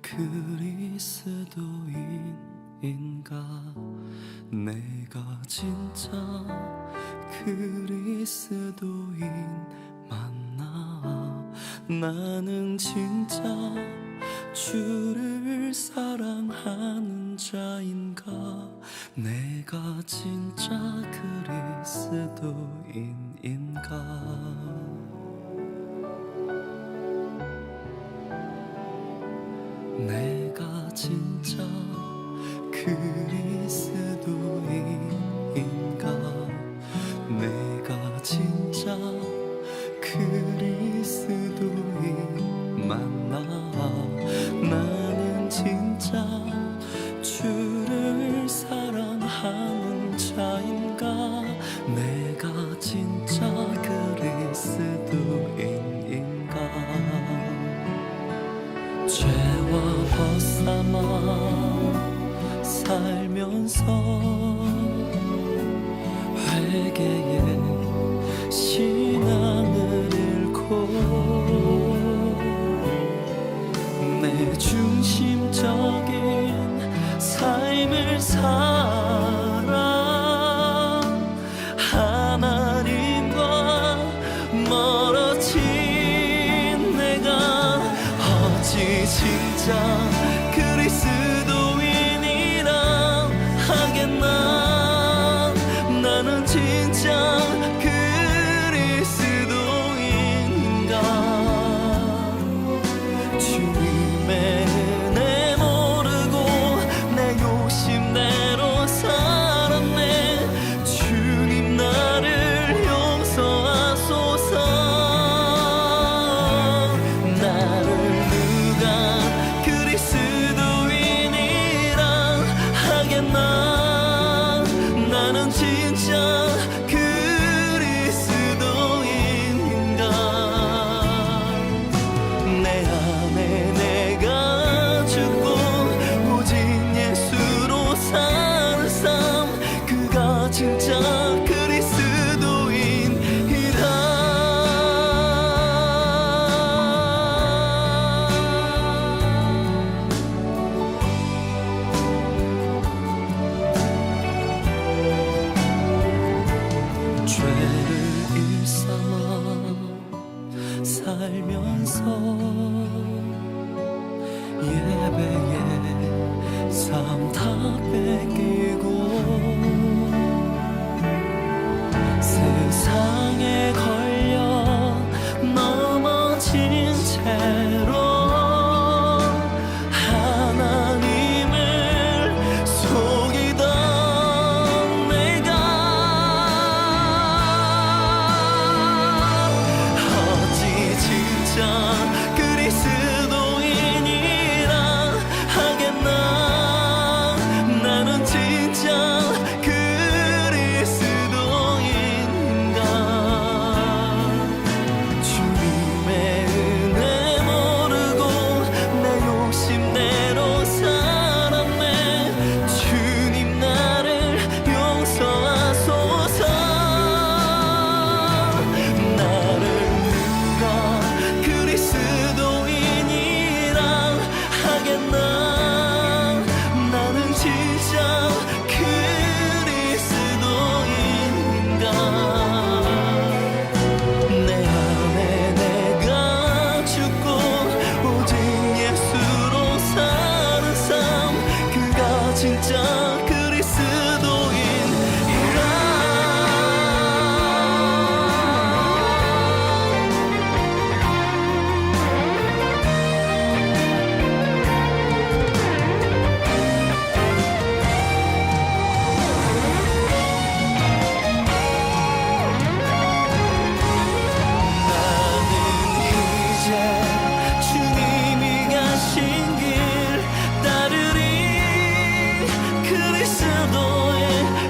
그리스도인인가? 내가 진짜 그리스도인 맞나? 나는 진짜 주를 사랑하는 자인가? 내가 진짜 그리스도인인가? 내가 진짜 그리스도인인가? 내가 진짜 그리스도인 맞나? 나는 진짜 주를 사랑하는 자인가? 내가 진짜 그리스도인인가? 죄와 벗삼아 살면서 회개의 신앙을 잃고 내 중심적인 삶을 살아 하나님과 멀어진 내가 어찌 진짜 그리스도인이라 하겠나? 나는 진짜 그리스도인인가? 주님의 은혜 모르고 내 욕심대로 살았네. 주님 나를 용서하소서. 나를 그리스도인이라 하겠나? 나는 진짜 그리스도인인가? 내 안에 내가 죽고 오직 예수로 사는 삶, 그가 진짜 죄를 일삼아 살면서 예배에 삶 다 뺏기고 세상에 걸려 넘어진 채로 하나님을 속이던 그리스도인이라 하겠나? 나는 진짜 그리스도인인가? 주님의 은혜 모르고 내 욕심대로 살았네. 주님 나를 용서하소서. 나를 누가 그리스도인이라 하겠나? 나는 진짜 그리스도인인가? 내 안에 내가 죽고 오직 예수로 사는 삶, 그가 진짜 그리스도인이라. 주님이 가신 길 따르리. 그리스도의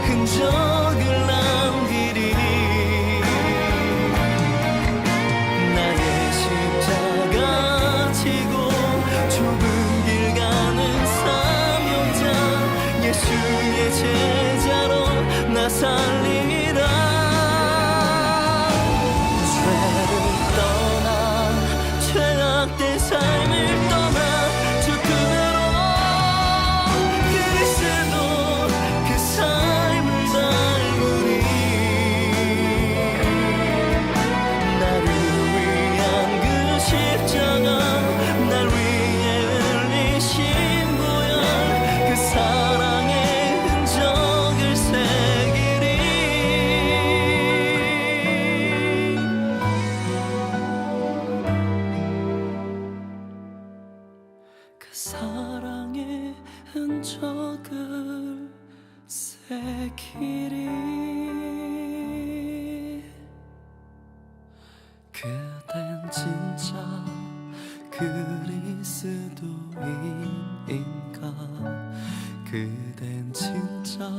흔적을 남기리. 나의 십자가 지고 좁은 길 가는 사명자, 예수의 제자로 나 살리라. 죄를 떠나 죄악된 삶을 떠나 주 그의 사랑의 흔적을 새기리. 그댄 진짜 그리스도인인가? 그댄 진짜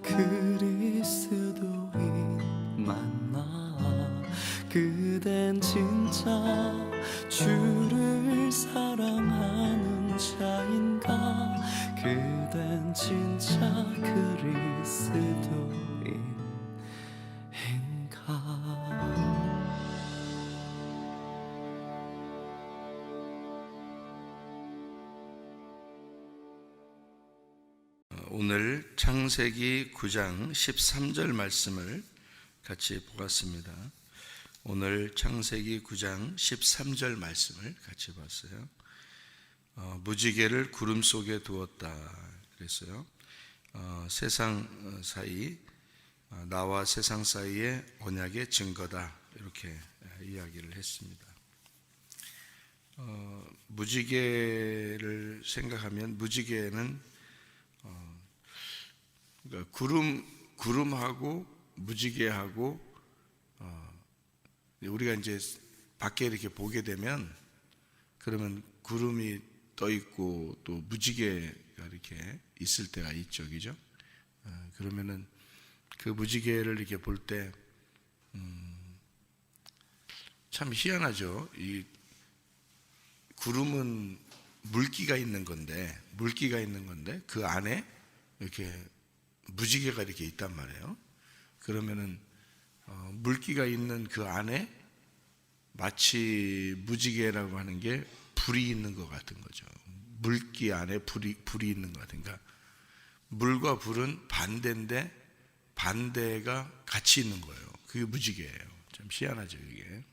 그리스도인 맞나? 그댄 진짜 주를 사랑하는 자인가? 그댄 진짜 그리스도인인가? 오늘 창세기 9장 13절 말씀을 같이 보았습니다. 오늘 창세기 9장 13절 말씀을 같이 봤어요. 무지개를 구름 속에 두었다 그랬어요. 세상 사이, 나와 세상 사이의 언약의 증거다 이렇게 이야기를 했습니다. 무지개를 생각하면 무지개는 그러니까 구름하고 무지개하고 우리가 이제 밖에 이렇게 보게 되면 그러면 구름이 떠 있고 또 무지개가 이렇게 있을 때가 있죠, 그죠? 그러면은 그 무지개를 이렇게 볼 때 참 희한하죠. 이 구름은 물기가 있는 건데 그 안에 이렇게 무지개가 이렇게 있단 말이에요. 그러면은 물기가 있는 그 안에 마치 무지개라고 하는 게 불이 있는 것 같은 거죠. 물기 안에 불이 있는 것 같은. 그러니까 물과 불은 반대인데 반대가 같이 있는 거예요. 그게 무지개예요. 참 희한하죠, 이게.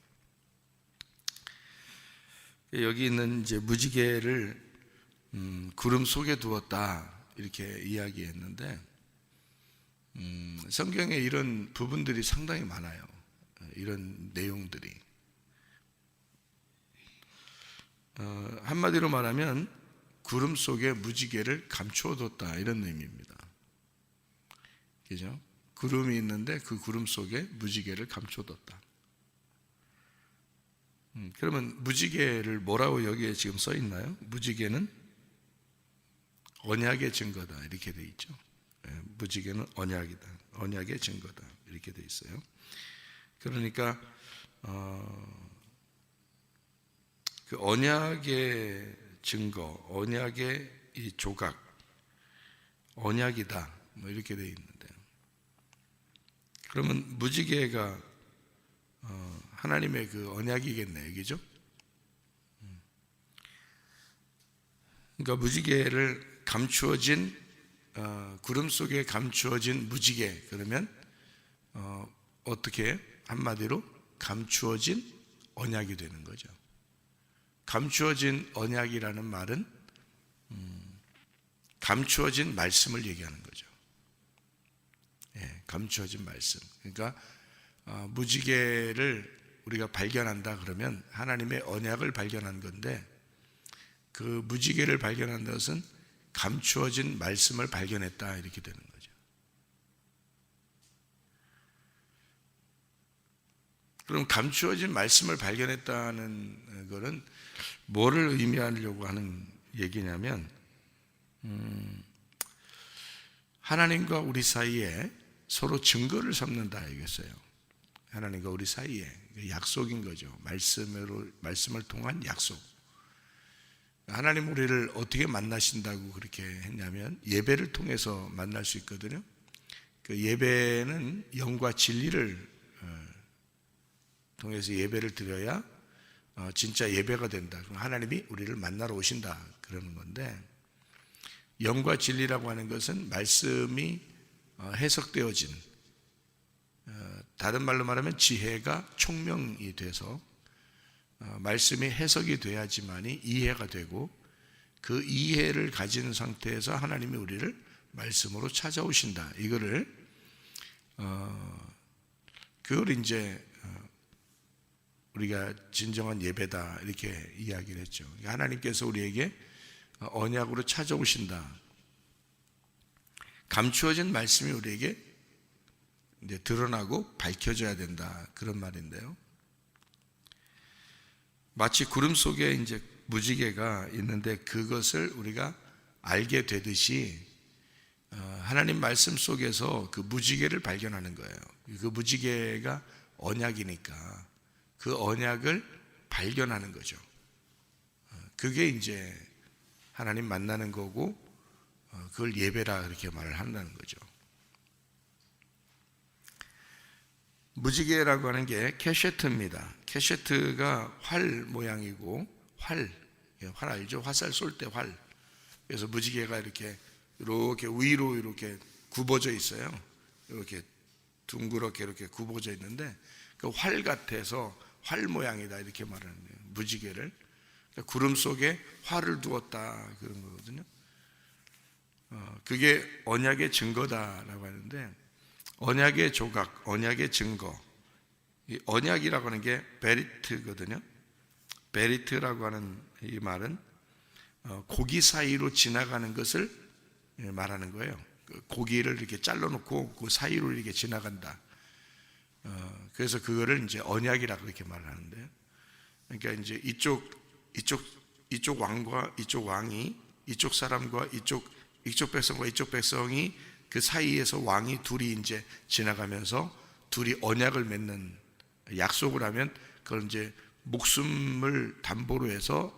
여기 있는 이제 무지개를 구름 속에 두었다 이렇게 이야기했는데 성경에 이런 부분들이 상당히 많아요. 이런 내용들이 한마디로 말하면 구름 속에 무지개를 감추어뒀다 이런 의미입니다. 그죠? 구름이 있는데 그 구름 속에 무지개를 감춰뒀다. 그러면 무지개를 뭐라고 여기에 지금 써 있나요? 무지개는 언약의 증거다 이렇게 돼 있죠. 무지개는 언약이다, 언약의 증거다 이렇게 돼 있어요. 그러니까 그 언약의 증거, 언약의 이 조각, 언약이다 뭐 이렇게 돼 있는데, 그러면 무지개가 하나님의 그 언약이겠네요, 그죠? 그러니까 무지개를 감추어진 구름 속에 감추어진 무지개, 그러면 어떻게 한마디로 감추어진 언약이 되는 거죠. 감추어진 언약이라는 말은 감추어진 말씀을 얘기하는 거죠. 예, 감추어진 말씀. 그러니까 무지개를 우리가 발견한다 그러면 하나님의 언약을 발견한 건데, 그 무지개를 발견한 것은 감추어진 말씀을 발견했다 이렇게 되는 거죠. 그럼 감추어진 말씀을 발견했다는 것은 뭐를 의미하려고 하는 얘기냐면 하나님과 우리 사이에 서로 증거를 삼는다 이겠어요. 하나님과 우리 사이에 약속인 거죠. 말씀을 통한 약속. 하나님 우리를 어떻게 만나신다고 그렇게 했냐면 예배를 통해서 만날 수 있거든요. 그 예배는 영과 진리를 통해서 예배를 드려야 진짜 예배가 된다. 그럼 하나님이 우리를 만나러 오신다 그러는 건데, 영과 진리라고 하는 것은 말씀이 해석되어진, 다른 말로 말하면 지혜가 총명이 돼서 말씀이 해석이 돼야지만이 이해가 되고, 그 이해를 가진 상태에서 하나님이 우리를 말씀으로 찾아오신다. 그걸 이제 우리가 진정한 예배다 이렇게 이야기를 했죠. 하나님께서 우리에게 언약으로 찾아오신다. 감추어진 말씀이 우리에게 이제 드러나고 밝혀져야 된다, 그런 말인데요. 마치 구름 속에 이제 무지개가 있는데 그것을 우리가 알게 되듯이 하나님 말씀 속에서 그 무지개를 발견하는 거예요. 그 무지개가 언약이니까 그 언약을 발견하는 거죠. 그게 이제 하나님 만나는 거고, 그걸 예배라 그렇게 말을 한다는 거죠. 무지개라고 하는 게 캐셰트입니다. 캐셰트가 활 모양이고, 활 알죠? 화살 쏠 때 활. 그래서 무지개가 이렇게 위로 이렇게 굽어져 있어요. 이렇게 둥그렇게 이렇게 굽어져 있는데, 그 활 같아서 활 모양이다 이렇게 말하는 거예요. 무지개를. 그러니까 구름 속에 활을 두었다, 그런 거거든요. 그게 언약의 증거다라고 하는데, 언약의 조각, 언약의 증거. 이 언약이라고 하는 게 베리트거든요. 베리트라고 하는 이 말은 고기 사이로 지나가는 것을 말하는 거예요. 고기를 이렇게 잘라놓고 그 사이로 이렇게 지나간다. 그래서 그거를 이제 언약이라고 그렇게 말을 하는데요. 그러니까 이제 이쪽 왕과 이쪽 왕이, 이쪽 사람과 이쪽 백성과 이쪽 백성이 그 사이에서 왕이 둘이 이제 지나가면서 둘이 언약을 맺는, 약속을 하면 그걸 이제 목숨을 담보로 해서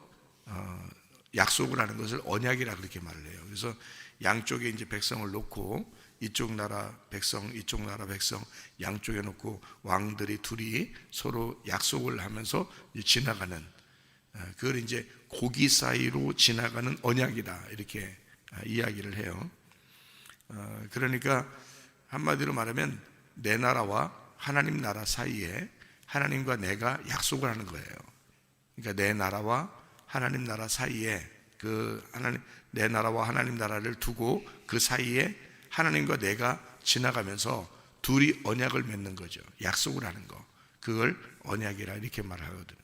약속을 하는 것을 언약이라 그렇게 말을 해요. 그래서 양쪽에 이제 백성을 놓고 이쪽 나라 백성, 이쪽 나라 백성 양쪽에 놓고 왕들이 둘이 서로 약속을 하면서 지나가는, 그걸 이제 고기 사이로 지나가는 언약이다 이렇게 이야기를 해요. 그러니까 한마디로 말하면 내 나라와 하나님 나라 사이에 하나님과 내가 약속을 하는 거예요. 그러니까 내 나라와 하나님 나라 사이에 내 나라와 하나님 나라를 두고 그 사이에 하나님과 내가 지나가면서 둘이 언약을 맺는 거죠. 약속을 하는 거. 그걸 언약이라 이렇게 말하거든요.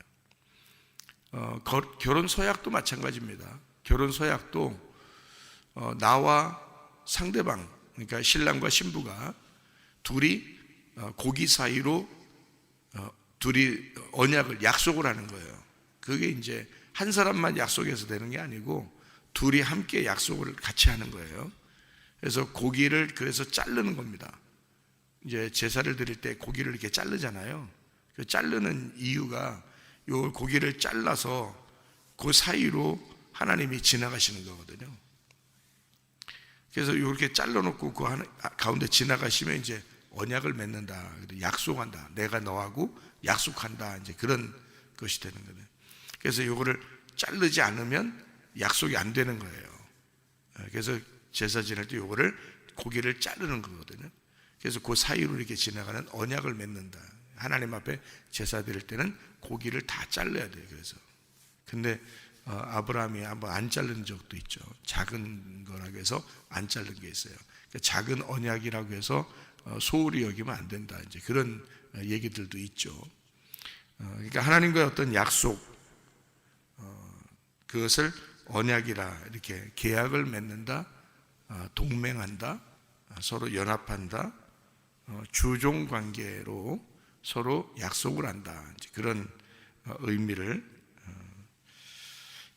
결혼 서약도 마찬가지입니다. 결혼 서약도 나와 상대방, 그러니까 신랑과 신부가 둘이 고기 사이로 둘이 언약을, 약속을 하는 거예요. 그게 이제 한 사람만 약속해서 되는 게 아니고 둘이 함께 약속을 같이 하는 거예요. 그래서 고기를 그래서 자르는 겁니다. 이제 제사를 드릴 때 고기를 이렇게 자르잖아요. 그 자르는 이유가 요 고기를 잘라서 그 사이로 하나님이 지나가시는 거거든요. 그래서 이렇게 잘라놓고 그 가운데 지나가시면 이제 언약을 맺는다, 약속한다, 내가 너하고 약속한다, 이제 그런 것이 되는 거예요. 그래서 이거를 자르지 않으면 약속이 안 되는 거예요. 그래서 제사 지낼 때 이거를 고기를 자르는 거거든요. 그래서 그 사이로 이렇게 지나가는 언약을 맺는다. 하나님 앞에 제사 드릴 때는 고기를 다 잘라야 돼요. 그래서 근데 아브라함이 한번 안 자른 적도 있죠. 작은 거라고 해서 안 자른 게 있어요. 그러니까 작은 언약이라고 해서 소홀히 여기면 안 된다, 이제 그런 얘기들도 있죠. 그러니까 하나님과의 어떤 약속, 그것을 언약이라 이렇게 계약을 맺는다, 동맹한다, 서로 연합한다, 주종 관계로 서로 약속을 한다, 이제 그런 의미를.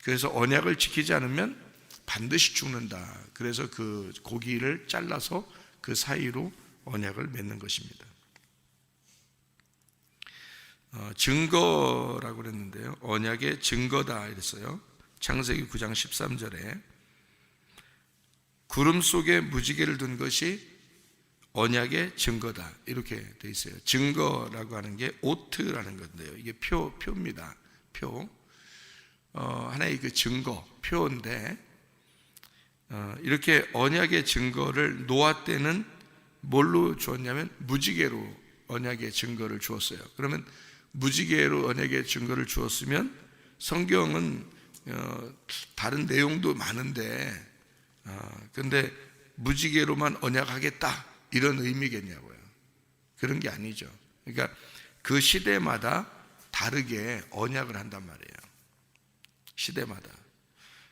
그래서 언약을 지키지 않으면 반드시 죽는다. 그래서 그 고기를 잘라서 그 사이로 언약을 맺는 것입니다. 증거라고 그랬는데요. 언약의 증거다 이랬어요. 창세기 9장 13절에 구름 속에 무지개를 둔 것이 언약의 증거다 이렇게 돼 있어요. 증거라고 하는 게 오트라는 건데요. 이게 표입니다. 표. 하나의 그 증거, 표인데, 이렇게 언약의 증거를 노아 때는 뭘로 주었냐면 무지개로 언약의 증거를 주었어요. 그러면 무지개로 언약의 증거를 주었으면 성경은 다른 내용도 많은데, 근데 무지개로만 언약하겠다 이런 의미겠냐고요. 그런 게 아니죠. 그러니까 그 시대마다 다르게 언약을 한단 말이에요. 시대마다.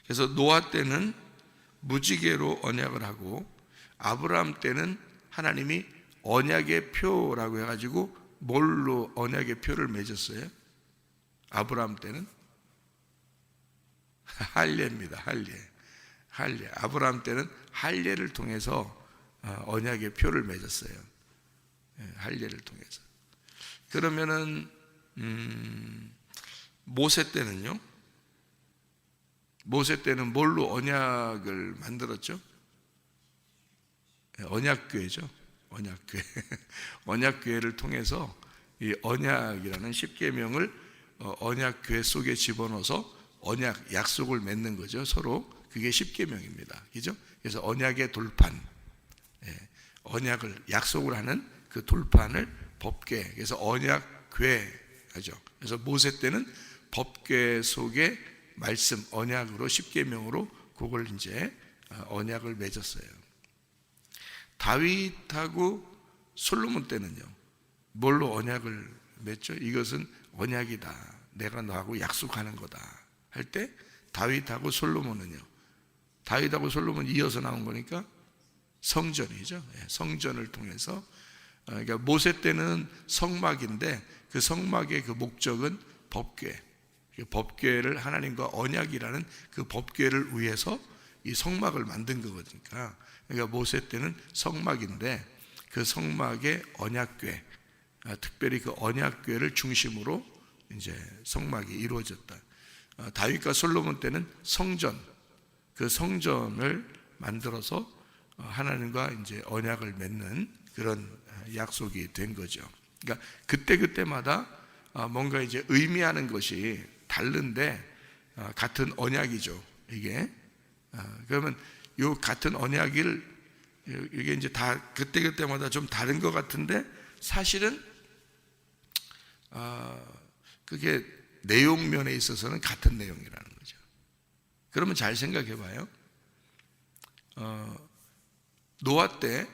그래서 노아 때는 무지개로 언약을 하고 아브라함 때는 하나님이 언약의 표라고 해가지고 뭘로 언약의 표를 맺었어요? 아브라함 때는 할례입니다. 할례. 아브라함 때는 할례를 통해서 언약의 표를 맺었어요. 할례를 통해서. 그러면은 모세 때는요? 모세 때는 뭘로 언약을 만들었죠? 언약궤죠. 언약궤. 언약궤를 통해서 이 언약이라는 십계명을 언약궤 속에 집어넣어서 언약, 약속을 맺는 거죠. 서로. 그게 십계명입니다. 그죠? 그래서 언약의 돌판, 언약을, 약속을 하는 그 돌판을 법궤, 그래서 언약궤 하죠. 그래서 모세 때는 법궤 속에 말씀, 언약으로, 십계명으로 그걸 이제 언약을 맺었어요. 다윗하고 솔로몬 때는요, 뭘로 언약을 맺죠? 이것은 언약이다. 내가 너하고 약속하는 거다. 할 때 다윗하고 솔로몬은요, 다윗하고 솔로몬 이어서 나온 거니까 성전이죠. 성전을 통해서. 그러니까 모세 때는 성막인데 그 성막의 그 목적은 법궤. 법궤를 하나님과 언약이라는 그 법궤를 위해서 이 성막을 만든 거거든요. 그러니까 모세 때는 성막인데 그 성막의 언약궤, 특별히 그 언약궤를 중심으로 이제 성막이 이루어졌다. 다윗과 솔로몬 때는 성전, 그 성전을 만들어서 하나님과 이제 언약을 맺는 그런 약속이 된 거죠. 그러니까 그때마다 뭔가 이제 의미하는 것이 다른데 같은 언약이죠. 이게 그러면 요 같은 언약을 이게 이제 다 그때마다 좀 다른 것 같은데 사실은 그게 내용면에 있어서는 같은 내용이라는 거죠. 그러면 잘 생각해 봐요. 노아 때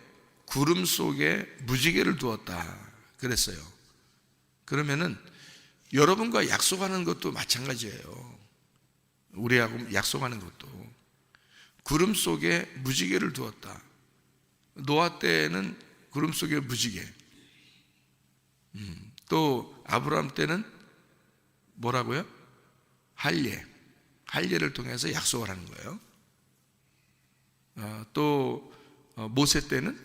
구름 속에 무지개를 두었다 그랬어요. 그러면은 여러분과 약속하는 것도 마찬가지예요. 우리하고 약속하는 것도 구름 속에 무지개를 두었다. 노아 때는 구름 속에 무지개. 또 아브라함 때는 뭐라고요? 할례를 통해서 약속을 하는 거예요. 또 모세 때는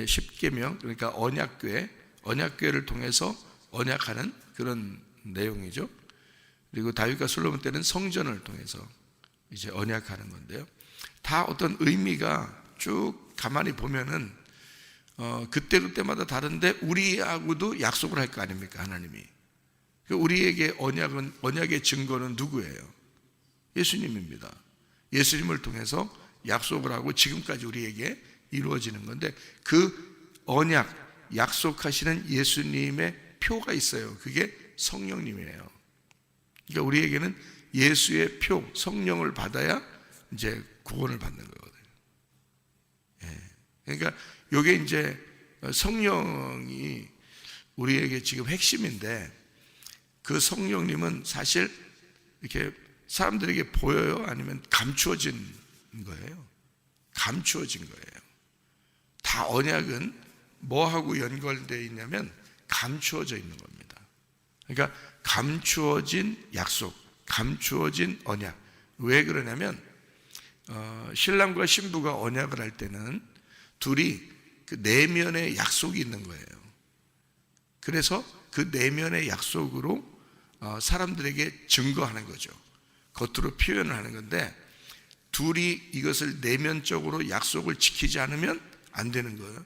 십계명, 그러니까 언약궤를 통해서 언약하는 그런 내용이죠. 그리고 다윗과 솔로몬 때는 성전을 통해서 이제 언약하는 건데요. 다 어떤 의미가 쭉 가만히 보면은 그때마다 다른데 우리하고도 약속을 할 거 아닙니까? 하나님이. 우리에게 언약의 증거는 누구예요? 예수님입니다. 예수님을 통해서 약속을 하고 지금까지 우리에게 이루어지는 건데 그 언약, 약속하시는 예수님의 표가 있어요. 그게 성령님이에요. 그러니까 우리에게는 예수의 표, 성령을 받아야 이제 구원을 받는 거거든요. 그러니까 이게 이제 성령이 우리에게 지금 핵심인데 그 성령님은 사실 이렇게 사람들에게 보여요? 아니면 감추어진 거예요? 감추어진 거예요. 다 언약은 뭐하고 연결되어 있냐면 감추어져 있는 겁니다. 그러니까 감추어진 약속, 감추어진 언약. 왜 그러냐면 신랑과 신부가 언약을 할 때는 둘이 그 내면의 약속이 있는 거예요. 그래서 그 내면의 약속으로 사람들에게 증거하는 거죠. 겉으로 표현을 하는 건데 둘이 이것을 내면적으로 약속을 지키지 않으면 안 되는 거예요.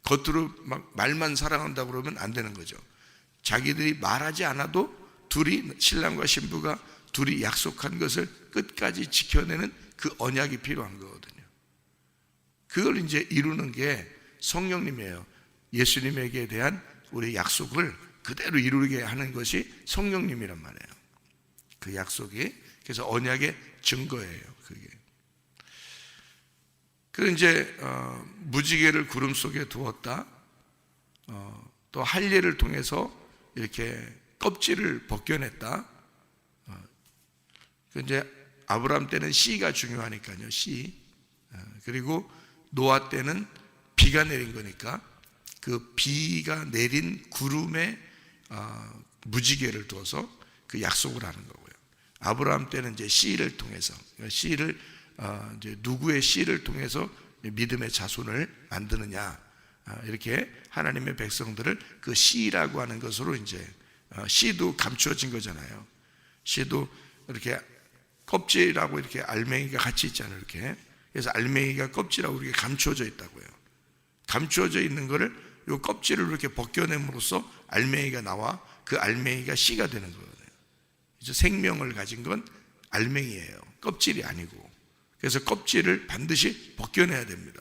겉으로 막 말만 사랑한다고 그러면 안 되는 거죠. 자기들이 말하지 않아도 둘이, 신랑과 신부가 둘이 약속한 것을 끝까지 지켜내는 그 언약이 필요한 거거든요. 그걸 이제 이루는 게 성령님이에요. 예수님에게 대한 우리 약속을 그대로 이루게 하는 것이 성령님이란 말이에요. 그 약속이. 그래서 언약의 증거예요. 그게. 그리고 이제 무지개를 구름 속에 두었다. 또 할례를 통해서 이렇게 껍질을 벗겨냈다. 이제 아브라함 때는 씨가 중요하니까요. 씨. 그리고 노아 때는 비가 내린 거니까 그 비가 내린 구름에 무지개를 둬서 그 약속을 하는 거고요. 아브라함 때는 이제 씨를 통해서 씨를 이제 누구의 씨를 통해서 믿음의 자손을 만드느냐, 이렇게 하나님의 백성들을 그 씨라고 하는 것으로 이제 씨도 감추어진 거잖아요. 씨도 이렇게 껍질하고 이렇게 알맹이가 같이 있잖아요. 이렇게. 그래서 알맹이가 껍질하고 이렇게 감추어져 있다고요. 감추어져 있는 거를 요 껍질을 이렇게 벗겨냄으로써 알맹이가 나와 그 알맹이가 씨가 되는 거거든요. 그래서 생명을 가진 건 알맹이예요. 껍질이 아니고. 그래서 껍질을 반드시 벗겨내야 됩니다.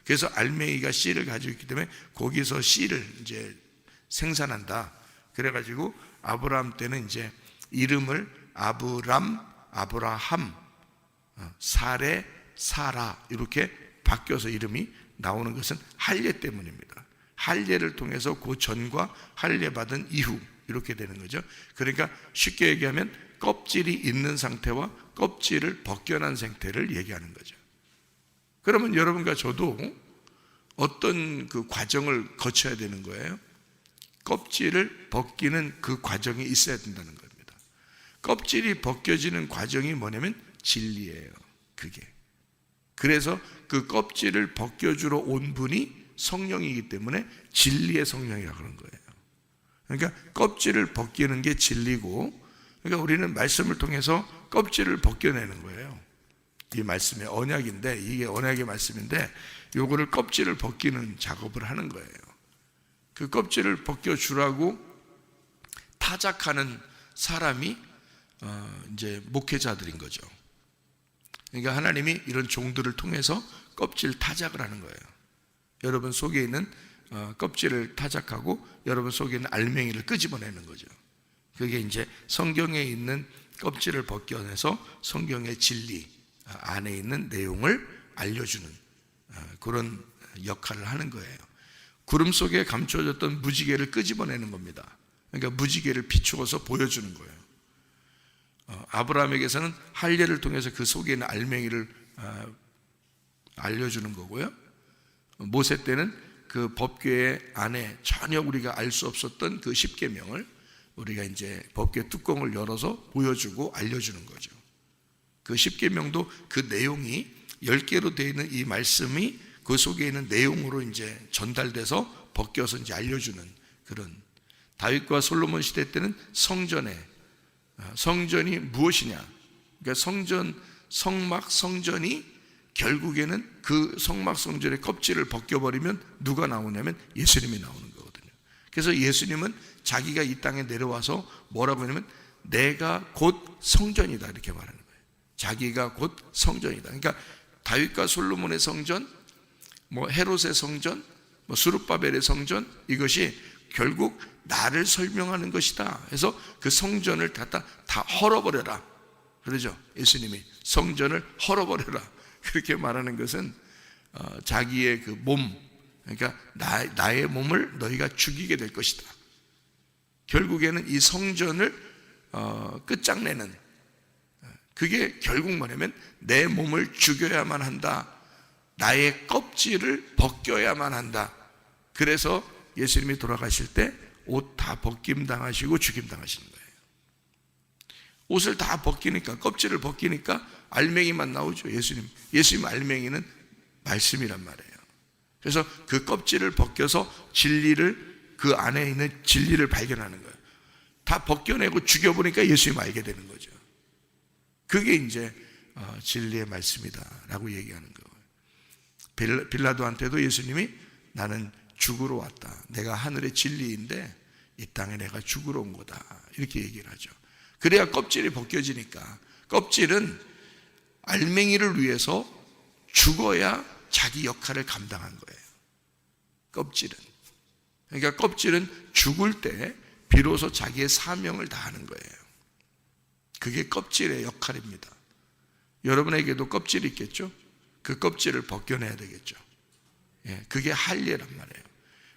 그래서 알맹이가 씨를 가지고 있기 때문에 거기서 씨를 이제 생산한다. 그래가지고 아브라함 때는 이제 이름을 아브람, 아브라함, 사레, 사라 이렇게 바뀌어서 이름이 나오는 것은 할례 때문입니다. 할례를 통해서 그 전과 할례 받은 이후 이렇게 되는 거죠. 그러니까 쉽게 얘기하면 껍질이 있는 상태와 껍질을 벗겨난 상태를 얘기하는 거죠. 그러면 여러분과 저도 어떤 그 과정을 거쳐야 되는 거예요? 껍질을 벗기는 그 과정이 있어야 된다는 겁니다. 껍질이 벗겨지는 과정이 뭐냐면 진리예요. 그게. 그래서 그 껍질을 벗겨주러 온 분이 성령이기 때문에 진리의 성령이라고 그런 거예요. 그러니까 껍질을 벗기는 게 진리고, 그러니까 우리는 말씀을 통해서 껍질을 벗겨내는 거예요. 이 말씀의 언약인데, 이게 언약의 말씀인데 요거를 껍질을 벗기는 작업을 하는 거예요. 그 껍질을 벗겨주라고 타작하는 사람이 이제 목회자들인 거죠. 그러니까 하나님이 이런 종들을 통해서 껍질 타작을 하는 거예요. 여러분 속에 있는 껍질을 타작하고 여러분 속에 있는 알맹이를 끄집어내는 거죠. 그게 이제 성경에 있는 껍질을 벗겨내서 성경의 진리 안에 있는 내용을 알려주는 그런 역할을 하는 거예요. 구름 속에 감춰졌던 무지개를 끄집어내는 겁니다. 그러니까 무지개를 비추어서 보여주는 거예요. 아브라함에게서는 할례를 통해서 그 속에 있는 알맹이를 알려주는 거고요. 모세 때는 그 법궤 안에 전혀 우리가 알 수 없었던 그 십계명을 우리가 이제 법궤 뚜껑을 열어서 보여주고 알려주는 거죠. 그 십계명도 그 내용이 10개로 되어 있는 이 말씀이 그 속에 있는 내용으로 이제 전달돼서 벗겨서 이제 알려주는 그런. 다윗과 솔로몬 시대 때는 성전이 무엇이냐? 그러니까 성막 성전이 결국에는 그 성막 성전의 껍질을 벗겨버리면 누가 나오냐면 예수님이 나오는 거거든요. 그래서 예수님은 자기가 이 땅에 내려와서 뭐라고 하냐면 내가 곧 성전이다 이렇게 말하는 거예요. 자기가 곧 성전이다. 그러니까 다윗과 솔로몬의 성전, 뭐 헤롯의 성전, 뭐 스룹바벨의 성전, 이것이 결국 나를 설명하는 것이다. 그래서 그 성전을 다 헐어버려라. 그러죠. 예수님이 성전을 헐어버려라. 그렇게 말하는 것은 자기의 그 몸, 그러니까 나의 몸을 너희가 죽이게 될 것이다. 결국에는 이 성전을 끝장내는, 그게 결국 뭐냐면 내 몸을 죽여야만 한다. 나의 껍질을 벗겨야만 한다. 그래서 예수님이 돌아가실 때 옷 다 벗김 당하시고 죽임 당하시는 거예요. 옷을 다 벗기니까, 껍질을 벗기니까 알맹이만 나오죠. 예수님 알맹이는 말씀이란 말이에요. 그래서 그 껍질을 벗겨서 진리를, 그 안에 있는 진리를 발견하는 거예요. 다 벗겨내고 죽여보니까 예수님 알게 되는 거죠. 그게 이제 진리의 말씀이다라고 얘기하는 거예요. 빌라도한테도 예수님이 나는 죽으러 왔다. 내가 하늘의 진리인데 이 땅에 내가 죽으러 온 거다. 이렇게 얘기를 하죠. 그래야 껍질이 벗겨지니까. 껍질은 알맹이를 위해서 죽어야 자기 역할을 감당한 거예요. 껍질은. 그러니까 껍질은 죽을 때 비로소 자기의 사명을 다하는 거예요. 그게 껍질의 역할입니다. 여러분에게도 껍질이 있겠죠? 그 껍질을 벗겨내야 되겠죠. 그게 할례란 말이에요.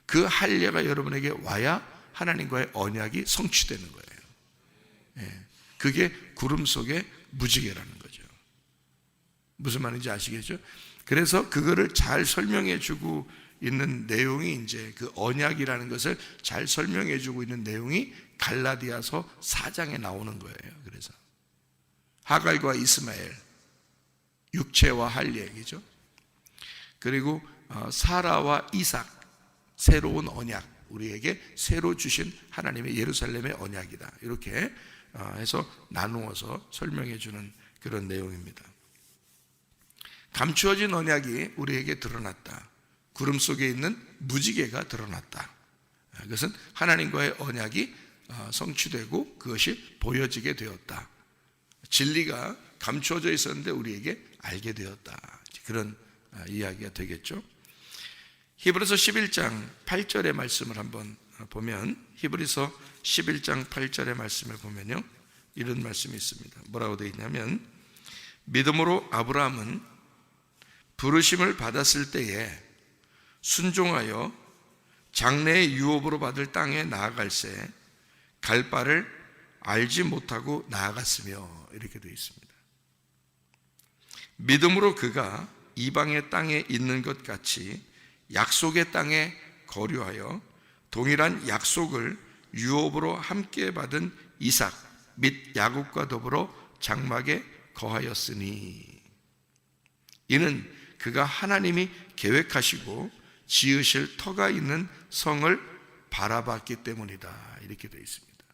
그 할례가 여러분에게 와야 하나님과의 언약이 성취되는 거예요. 그게 구름 속의 무지개라는 거죠. 무슨 말인지 아시겠죠? 그래서 그거를 잘 설명해 주고 있는 내용이 이제 그 언약이라는 것을 잘 설명해 주고 있는 내용이 갈라디아서 4장에 나오는 거예요. 그래서 하갈과 이스마엘, 육체와 할 얘기죠. 그리고 사라와 이삭, 새로운 언약, 우리에게 새로 주신 하나님의 예루살렘의 언약이다. 이렇게 해서 나누어서 설명해 주는 그런 내용입니다. 감추어진 언약이 우리에게 드러났다. 구름 속에 있는 무지개가 드러났다. 그것은 하나님과의 언약이 성취되고 그것이 보여지게 되었다. 진리가 감추어져 있었는데 우리에게 알게 되었다. 그런 이야기가 되겠죠. 히브리서 11장 8절의 말씀을 한번 보면, 히브리서 11장 8절의 말씀을 보면요, 이런 말씀이 있습니다. 뭐라고 되어 있냐면, 믿음으로 아브라함은 부르심을 받았을 때에 순종하여 장래의 유업으로 받을 땅에 나아갈새 갈 바를 알지 못하고 나아갔으며, 이렇게 되어 있습니다. 믿음으로 그가 이방의 땅에 있는 것 같이 약속의 땅에 거류하여 동일한 약속을 유업으로 함께 받은 이삭 및 야곱과 더불어 장막에 거하였으니, 이는 그가 하나님이 계획하시고 지으실 터가 있는 성을 바라봤기 때문이다. 이렇게 되어 있습니다.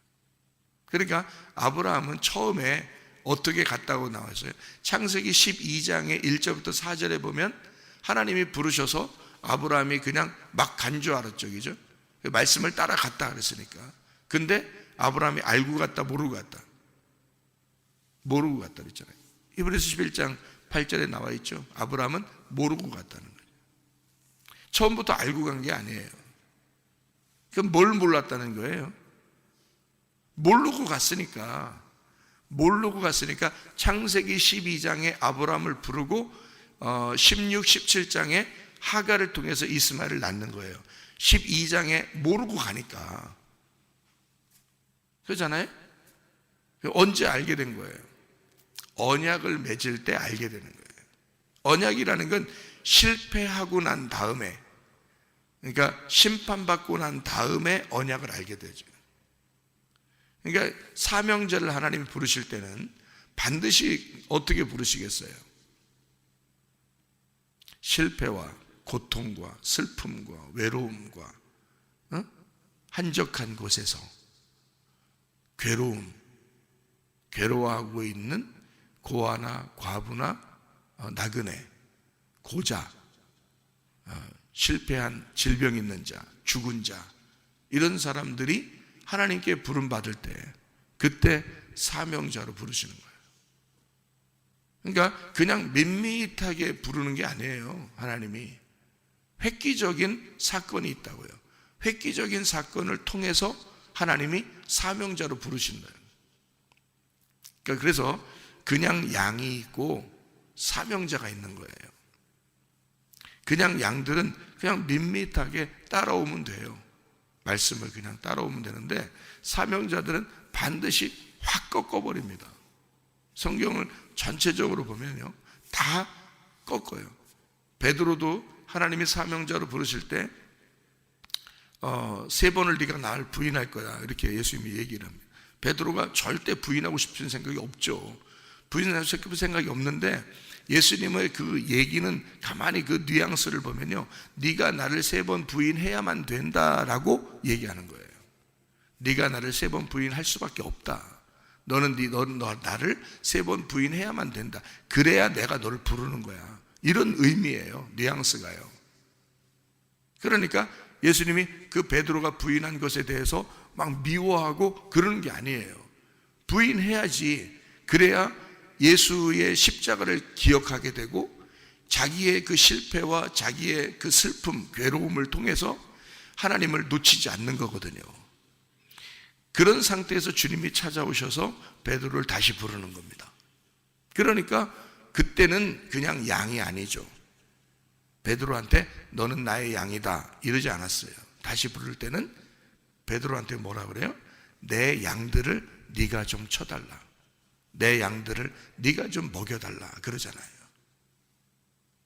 그러니까 아브라함은 처음에 어떻게 갔다고 나왔어요? 창세기 12장의 1절부터 4절에 보면 하나님이 부르셔서 아브라함이 그냥 막 간 줄 알았죠. 그죠? 말씀을 따라갔다 그랬으니까. 근데 아브라함이 알고 갔다 모르고 갔다. 모르고 갔다 그랬잖아요. 히브리서 11장 8절에 나와 있죠. 아브라함은 모르고 갔다는 거예요. 처음부터 알고 간 게 아니에요. 그럼 뭘 몰랐다는 거예요? 모르고 갔으니까 창세기 12장에 아브라함을 부르고 16, 17장에 하갈을 통해서 이스마엘을 낳는 거예요. 12장에 모르고 가니까. 그렇잖아요? 언제 알게 된 거예요? 언약을 맺을 때 알게 되는 거예요. 언약이라는 건 실패하고 난 다음에, 그러니까 심판받고 난 다음에 언약을 알게 되죠. 그러니까 사명자를 하나님이 부르실 때는 반드시 어떻게 부르시겠어요? 실패와 고통과 슬픔과 외로움과 한적한 곳에서 괴로워하고 있는 고아나 과부나 나그네, 고자, 실패한 질병 있는 자, 죽은 자, 이런 사람들이 하나님께 부름받을 때 그때 사명자로 부르시는 거예요. 그러니까 그냥 밋밋하게 부르는 게 아니에요. 하나님이 획기적인 사건이 있다고요. 획기적인 사건을 통해서 하나님이 사명자로 부르신다. 그러니까 그래서 그냥 양이 있고 사명자가 있는 거예요. 그냥 양들은 그냥 밋밋하게 따라오면 돼요. 말씀을 그냥 따라오면 되는데 사명자들은 반드시 확 꺾어버립니다. 성경을 전체적으로 보면요, 다 꺾어요. 베드로도 하나님이 사명자로 부르실 때 3번을 네가 나를 부인할 거야, 이렇게 예수님이 얘기를 합니다. 베드로가 절대 부인하고 싶은 생각이 없죠. 부인하고 싶은 생각이 없는데 예수님의 그 얘기는 가만히 그 뉘앙스를 보면요, 네가 나를 3번 부인해야만 된다라고 얘기하는 거예요. 네가 나를 3번 부인할 수밖에 없다. 너는 나를 3번 부인해야만 된다. 그래야 내가 너를 부르는 거야. 이런 의미예요. 뉘앙스가요. 그러니까 예수님이 그 베드로가 부인한 것에 대해서 막 미워하고 그러는 게 아니에요. 부인해야지. 그래야 예수의 십자가를 기억하게 되고 자기의 그 실패와 자기의 그 슬픔, 괴로움을 통해서 하나님을 놓치지 않는 거거든요. 그런 상태에서 주님이 찾아오셔서 베드로를 다시 부르는 겁니다. 그러니까 그때는 그냥 양이 아니죠. 베드로한테 너는 나의 양이다 이러지 않았어요. 다시 부를 때는 베드로한테 뭐라 그래요? 내 양들을 네가 좀 쳐달라. 내 양들을 네가 좀 먹여달라 그러잖아요.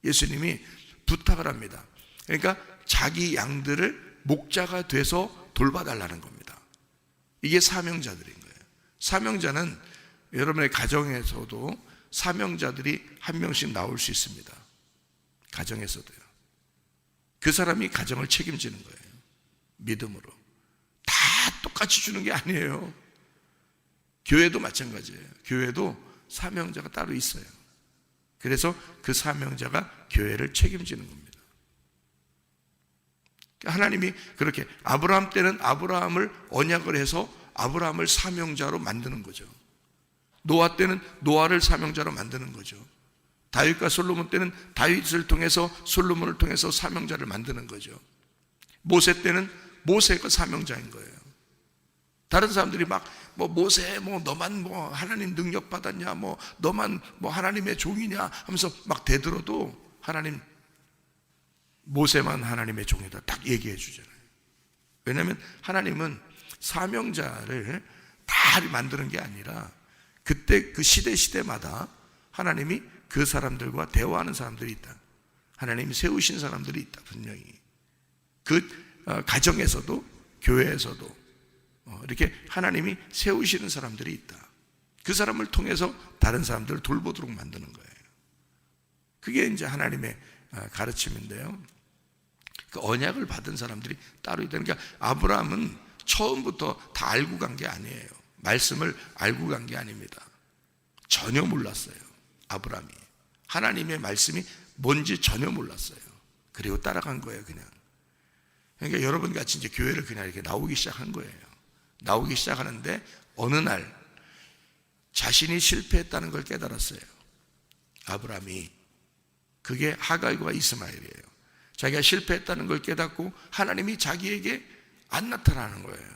예수님이 부탁을 합니다. 그러니까 자기 양들을 목자가 돼서 돌봐달라는 겁니다. 이게 사명자들인 거예요. 사명자는 여러분의 가정에서도 사명자들이 한 명씩 나올 수 있습니다. 가정에서도요. 그 사람이 가정을 책임지는 거예요. 믿음으로. 다 똑같이 주는 게 아니에요. 교회도 마찬가지예요. 교회도 사명자가 따로 있어요. 그래서 그 사명자가 교회를 책임지는 겁니다. 하나님이 그렇게 아브라함 때는 아브라함을 언약을 해서 아브라함을 사명자로 만드는 거죠. 노아 때는 노아를 사명자로 만드는 거죠. 다윗과 솔로몬 때는 다윗을 통해서 솔로몬을 통해서 사명자를 만드는 거죠. 모세 때는 모세가 사명자인 거예요. 다른 사람들이 막 모세 너만 하나님 능력 받았냐, 너만 하나님의 종이냐 하면서 막 대들어도 하나님 모세만 하나님의 종이다 딱 얘기해 주잖아요. 왜냐하면 하나님은 사명자를 다 만드는 게 아니라 그때 그 시대마다 하나님이 그 사람들과 대화하는 사람들이 있다. 하나님이 세우신 사람들이 있다. 분명히 그 가정에서도 교회에서도 이렇게 하나님이 세우시는 사람들이 있다. 그 사람을 통해서 다른 사람들을 돌보도록 만드는 거예요. 그게 이제 하나님의 가르침인데요. 그 언약을 받은 사람들이 따로 있다. 그러니까 아브라함은 처음부터 다 알고 간 게 아니에요. 말씀을 알고 간 게 아닙니다. 전혀 몰랐어요. 아브라함이 하나님의 말씀이 뭔지 전혀 몰랐어요. 그리고 따라간 거예요. 그냥. 그러니까 여러분 같이 이제 교회를 그냥 이렇게 나오기 시작한 거예요. 나오기 시작하는데 어느 날 자신이 실패했다는 걸 깨달았어요. 아브라함이. 그게 하갈과 이스마엘이에요. 자기가 실패했다는 걸 깨닫고 하나님이 자기에게 안 나타나는 거예요.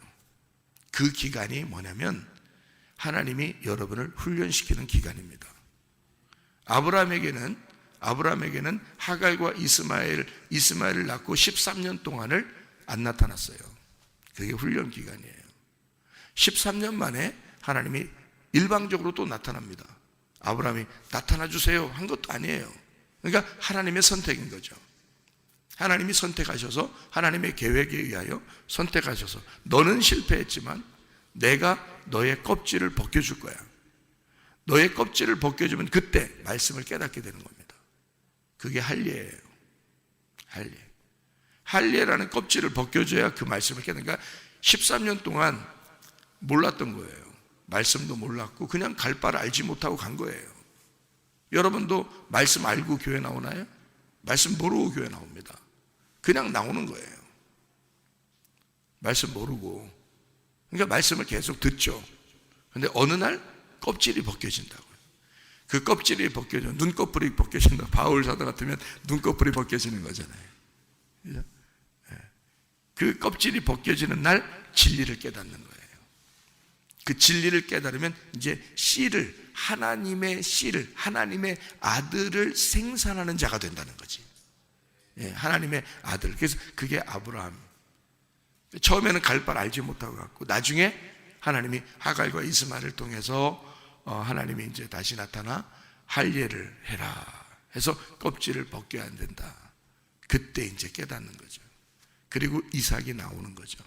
그 기간이 뭐냐면 하나님이 여러분을 훈련시키는 기간입니다. 아브라함에게는 하갈과 이스마엘을 낳고 13년 동안을 안 나타났어요. 그게 훈련 기간이에요. 13년 만에 하나님이 일방적으로 또 나타납니다. 아브라함이 나타나 주세요 한 것도 아니에요. 그러니까 하나님의 선택인 거죠. 하나님이 선택하셔서 하나님의 계획에 의하여 선택하셔서 너는 실패했지만 내가 너의 껍질을 벗겨줄 거야. 너의 껍질을 벗겨주면 그때 말씀을 깨닫게 되는 겁니다. 그게 할례예요. 할례라는 껍질을 벗겨줘야 그 말씀을 깨닫는. 13년 동안 몰랐던 거예요. 말씀도 몰랐고 그냥 갈 바를 알지 못하고 간 거예요. 여러분도 말씀 알고 교회 나오나요? 말씀 모르고 교회 나옵니다. 그냥 나오는 거예요. 말씀 모르고. 그러니까 말씀을 계속 듣죠. 그런데 어느 날 껍질이 벗겨진다고요. 그 껍질이 벗겨져, 눈꺼풀이 벗겨진다. 바울 사도 같으면 눈꺼풀이 벗겨지는 거잖아요. 그죠? 그 껍질이 벗겨지는 날 진리를 깨닫는 거예요. 그 진리를 깨달으면 이제 하나님의 아들을 생산하는 자가 된다는 거지. 하나님의 아들. 그래서 그게 아브라함. 처음에는 갈 바를 알지 못하고 갔고 나중에 하나님이 하갈과 이스마엘을 통해서 하나님이 이제 다시 나타나 할례를 해라 해서 껍질을 벗겨야 안 된다. 그때 이제 깨닫는 거죠. 그리고 이삭이 나오는 거죠.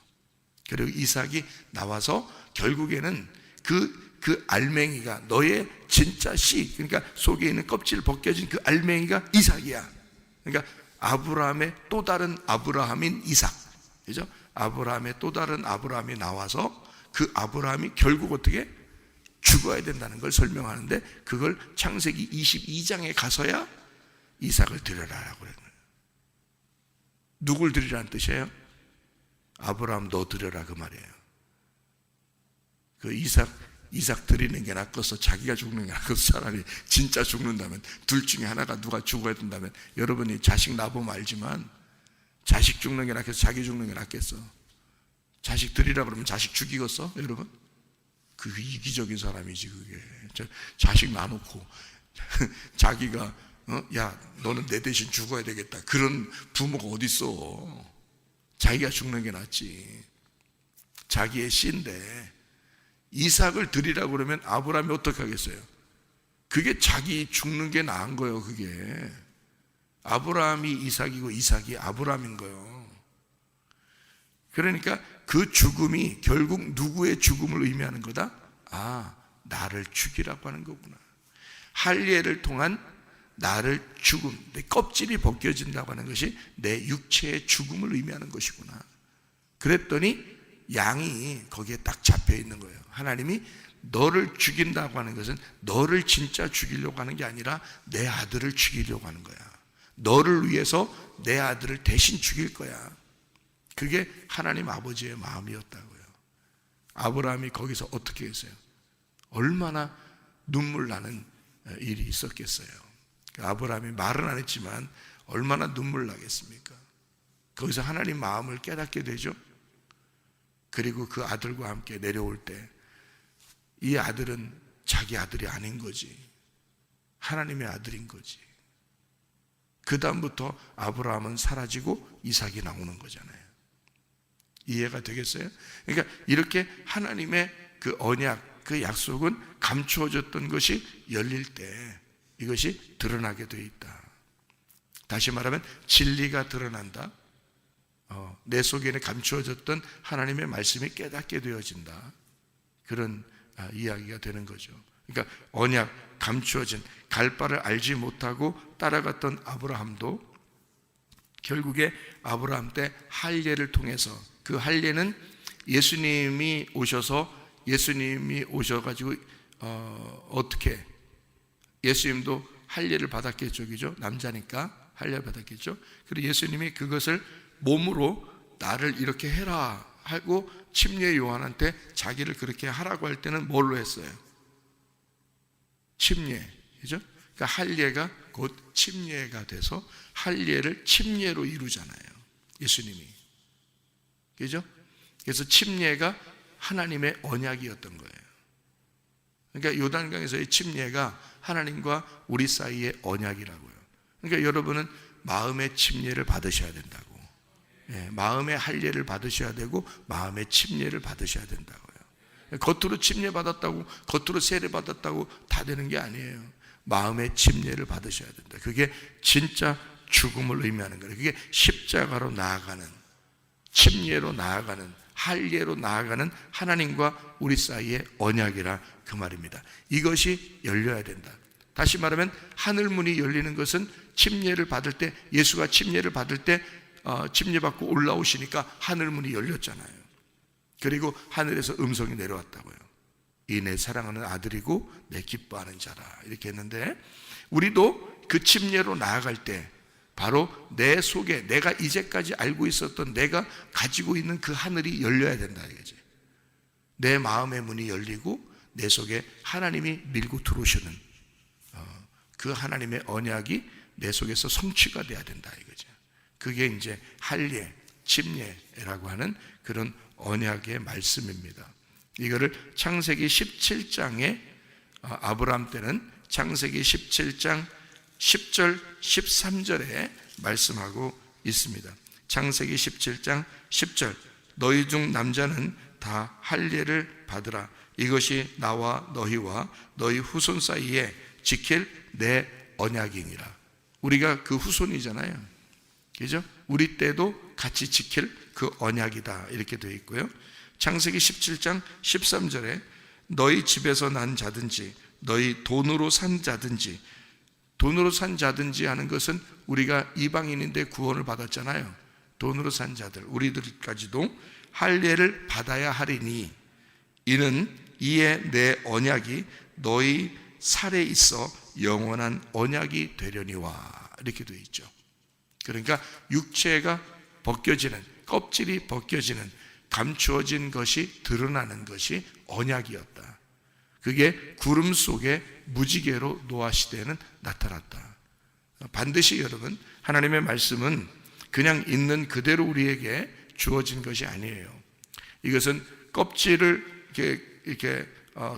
그리고 이삭이 나와서 결국에는 그 알맹이가 너의 진짜 씨, 그러니까 속에 있는 껍질 벗겨진 그 알맹이가 이삭이야. 그러니까 아브라함의 또 다른 아브라함인 이삭, 그죠? 아브라함의 또 다른 아브라함이 나와서 그 아브라함이 결국 어떻게 죽어야 된다는 걸 설명하는데 그걸 창세기 22장에 가서야 이삭을 드려라라고 그래요. 누굴 드리라는 뜻이에요? 아브라함 너 드려라 그 말이에요. 그 이삭 드리는 게 낫겠어? 자기가 죽는 게 낫겠어? 차라리 진짜 죽는다면, 둘 중에 하나가 누가 죽어야 된다면, 여러분이 자식 낳아보면 알지만 자식 죽는 게 낫겠어? 자기 죽는 게 낫겠어? 자식 드리라 그러면 자식 죽이겠어? 여러분? 그 이기적인 사람이지 그게. 자식 놔놓고 자기가 야 너는 내 대신 죽어야 되겠다, 그런 부모가 어딨어. 자기가 죽는 게 낫지. 자기의 씨인데 이삭을 드리라고 그러면 아브라함이 어떻게 하겠어요? 그게 자기 죽는 게 나은 거예요. 그게 아브라함이 이삭이고 이삭이 아브라함인 거예요. 그러니까 그 죽음이 결국 누구의 죽음을 의미하는 거다? 나를 죽이라고 하는 거구나. 할례를 통한 나를 죽음, 내 껍질이 벗겨진다고 하는 것이 내 육체의 죽음을 의미하는 것이구나. 그랬더니 양이 거기에 딱 잡혀 있는 거예요. 하나님이 너를 죽인다고 하는 것은 너를 진짜 죽이려고 하는 게 아니라 내 아들을 죽이려고 하는 거야. 너를 위해서 내 아들을 대신 죽일 거야. 그게 하나님 아버지의 마음이었다고요. 아브라함이 거기서 어떻게 했어요? 얼마나 눈물 나는 일이 있었겠어요. 아브라함이 말은 안 했지만 얼마나 눈물 나겠습니까? 거기서 하나님 마음을 깨닫게 되죠. 그리고 그 아들과 함께 내려올 때 이 아들은 자기 아들이 아닌 거지, 하나님의 아들인 거지. 그 다음부터 아브라함은 사라지고 이삭이 나오는 거잖아요. 이해가 되겠어요? 그러니까 이렇게 하나님의 그 언약, 그 약속은 감추어졌던 것이 열릴 때 이것이 드러나게 되어 있다. 다시 말하면 진리가 드러난다. 내 속에는 감추어졌던 하나님의 말씀이 깨닫게 되어진다. 그런 이야기가 되는 거죠. 그러니까 언약, 감추어진, 갈 바를 알지 못하고 따라갔던 아브라함도 결국에 아브라함 때 할례를 통해서, 그 할례는 예수님이 오셔가지고 어떻게, 예수님도 할례를 받았겠죠, 그죠? 남자니까 할례를 받았겠죠. 그리고 예수님이 그것을 몸으로 나를 이렇게 해라 하고 침례 요한한테 자기를 그렇게 하라고 할 때는 뭘로 했어요? 침례, 그죠? 그러니까 할례가 곧 침례가 돼서 할례를 침례로 이루잖아요, 예수님이. 그죠? 그래서 침례가 하나님의 언약이었던 거예요. 그러니까 요단강에서의 침례가 하나님과 우리 사이의 언약이라고요. 그러니까 여러분은 마음의 침례를 받으셔야 된다고. 마음의 할례를 받으셔야 되고 마음의 침례를 받으셔야 된다고요. 겉으로 침례 받았다고, 겉으로 세례 받았다고 다 되는 게 아니에요. 마음의 침례를 받으셔야 된다. 그게 진짜 죽음을 의미하는 거예요. 그게 십자가로 나아가는, 침례로 나아가는, 할례로 나아가는 하나님과 우리 사이의 언약이라 그 말입니다. 이것이 열려야 된다. 다시 말하면 하늘문이 열리는 것은 침례를 받을 때, 예수가 침례를 받을 때 침례받고 올라오시니까 하늘문이 열렸잖아요. 그리고 하늘에서 음성이 내려왔다고요. 이 내 사랑하는 아들이고 내 기뻐하는 자라, 이렇게 했는데, 우리도 그 침례로 나아갈 때 바로 내 속에 내가 이제까지 알고 있었던, 내가 가지고 있는 그 하늘이 열려야 된다 이거지. 내 마음의 문이 열리고 내 속에 하나님이 밀고 들어오시는 그 하나님의 언약이 내 속에서 성취가 돼야 된다 이거죠. 그게 이제 할례, 침례라고 하는 그런 언약의 말씀입니다. 이거를 창세기 17장에 아브라함 때는 창세기 17장 10절 13절에 말씀하고 있습니다. 창세기 17장 10절, 너희 중 남자는 다 할례를 받으라. 이것이 나와 너희와 너희 후손 사이에 지킬 내 언약이니라. 우리가 그 후손이잖아요, 그죠? 우리 때도 같이 지킬 그 언약이다 이렇게 되어 있고요. 창세기 17장 13절에 너희 집에서 난 자든지 너희 돈으로 산 자든지, 돈으로 산 자든지 하는 것은 우리가 이방인인데 구원을 받았잖아요. 돈으로 산 자들, 우리들까지도 할례를 받아야 하리니 이는 이에 내 언약이 너희 살에 있어 영원한 언약이 되려니와, 이렇게 되어 있죠. 그러니까 육체가 벗겨지는, 껍질이 벗겨지는, 감추어진 것이 드러나는 것이 언약이었다. 그게 구름 속에 무지개로 노아 시대에는 나타났다. 반드시 여러분, 하나님의 말씀은 그냥 있는 그대로 우리에게 주어진 것이 아니에요. 이것은 껍질을 이렇게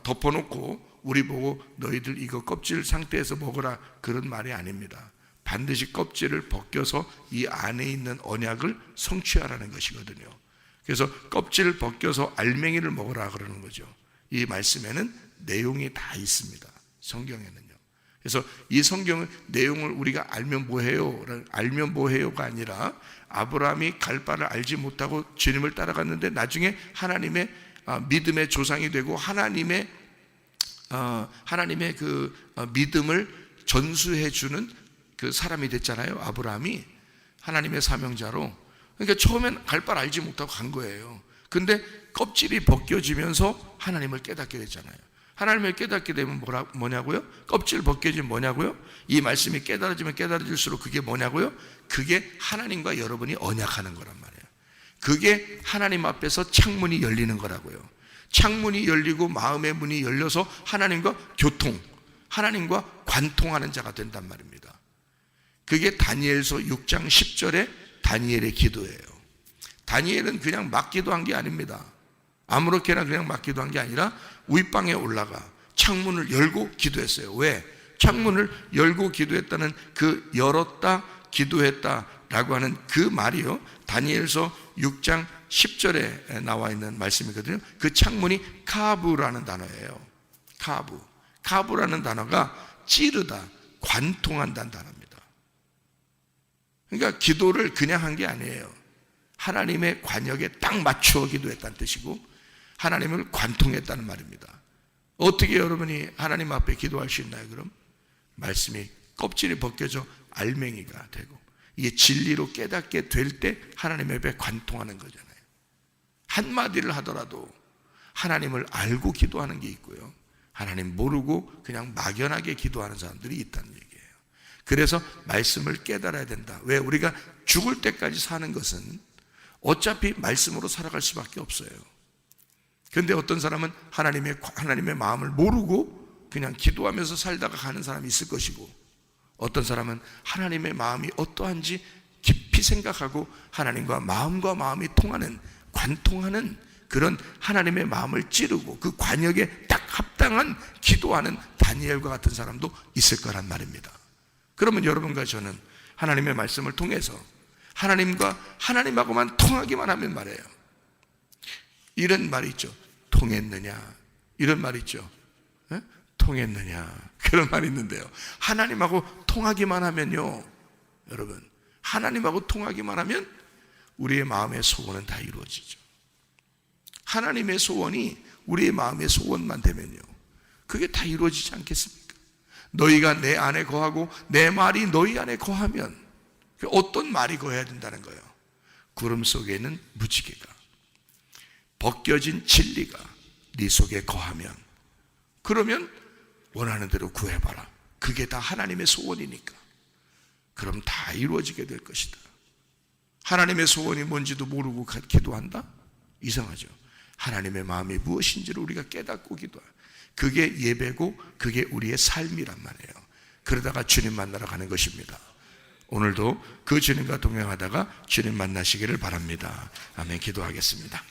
덮어놓고 우리 보고 너희들 이거 껍질 상태에서 먹으라, 그런 말이 아닙니다. 반드시 껍질을 벗겨서 이 안에 있는 언약을 성취하라는 것이거든요. 그래서 껍질을 벗겨서 알맹이를 먹으라 그러는 거죠. 이 말씀에는 내용이 다 있습니다, 성경에는요. 그래서 이 성경 내용을 우리가 알면 뭐해요? 알면 뭐해요가 아니라 아브라함이 갈 바를 알지 못하고 주님을 따라갔는데 나중에 하나님의 믿음의 조상이 되고 하나님의 그 믿음을 전수해 주는 그 사람이 됐잖아요. 아브라함이 하나님의 사명자로. 그러니까 처음엔 갈 바를 알지 못하고 간 거예요. 근데 껍질이 벗겨지면서 하나님을 깨닫게 됐잖아요. 하나님을 깨닫게 되면 뭐냐고요? 껍질 벗겨지면 뭐냐고요? 이 말씀이 깨달아지면 깨달아질수록 그게 뭐냐고요? 그게 하나님과 여러분이 언약하는 거란 말이에요. 그게 하나님 앞에서 창문이 열리는 거라고요. 창문이 열리고 마음의 문이 열려서 하나님과 교통, 하나님과 관통하는 자가 된단 말입니다. 그게 다니엘서 6장 10절에 다니엘의 기도예요. 다니엘은 그냥 막 기도한 게 아닙니다. 아무렇게나 그냥 막 기도한 게 아니라 윗방에 올라가 창문을 열고 기도했어요. 왜? 창문을 열고 기도했다는 그 열었다 기도했다라고 하는 그 말이요, 다니엘서 6장 10절에 나와 있는 말씀이거든요. 그 창문이 카부라는 단어예요. 카부라는 단어가 찌르다, 관통한다는 단어입니다. 그러니까 기도를 그냥 한 게 아니에요. 하나님의 관역에 딱 맞추어 기도했다는 뜻이고 하나님을 관통했다는 말입니다. 어떻게 여러분이 하나님 앞에 기도할 수 있나요? 그럼 말씀이 껍질이 벗겨져 알맹이가 되고 이게 진리로 깨닫게 될 때 하나님 앞에 관통하는 거잖아요. 한마디를 하더라도 하나님을 알고 기도하는 게 있고요, 하나님 모르고 그냥 막연하게 기도하는 사람들이 있다는 얘기예요. 그래서 말씀을 깨달아야 된다. 왜? 우리가 죽을 때까지 사는 것은 어차피 말씀으로 살아갈 수밖에 없어요. 그런데 어떤 사람은 하나님의 마음을 모르고 그냥 기도하면서 살다가 가는 사람이 있을 것이고, 어떤 사람은 하나님의 마음이 어떠한지 깊이 생각하고 하나님과 마음이 통하는, 관통하는 그런 하나님의 마음을 찌르고 그 관역에 딱 합당한 기도하는 다니엘과 같은 사람도 있을 거란 말입니다. 그러면 여러분과 저는 하나님의 말씀을 통해서 하나님하고만 통하기만 하면 말이에요. 이런 말이 있죠. 통했느냐? 이런 말이 있죠. 통했느냐? 그런 말이 있는데요. 하나님하고 통하기만 하면요, 여러분, 하나님하고 통하기만 하면 우리의 마음의 소원은 다 이루어지죠. 하나님의 소원이 우리의 마음의 소원만 되면요, 그게 다 이루어지지 않겠습니까? 너희가 내 안에 거하고 내 말이 너희 안에 거하면, 어떤 말이 거해야 된다는 거예요? 구름 속에 있는 무지개가, 벗겨진 진리가 네 속에 거하면, 그러면 원하는 대로 구해봐라. 그게 다 하나님의 소원이니까. 그럼 다 이루어지게 될 것이다. 하나님의 소원이 뭔지도 모르고 기도한다? 이상하죠. 하나님의 마음이 무엇인지를 우리가 깨닫고 기도해요. 그게 예배고 그게 우리의 삶이란 말이에요. 그러다가 주님 만나러 가는 것입니다. 오늘도 그 주님과 동행하다가 주님 만나시기를 바랍니다. 아멘. 기도하겠습니다.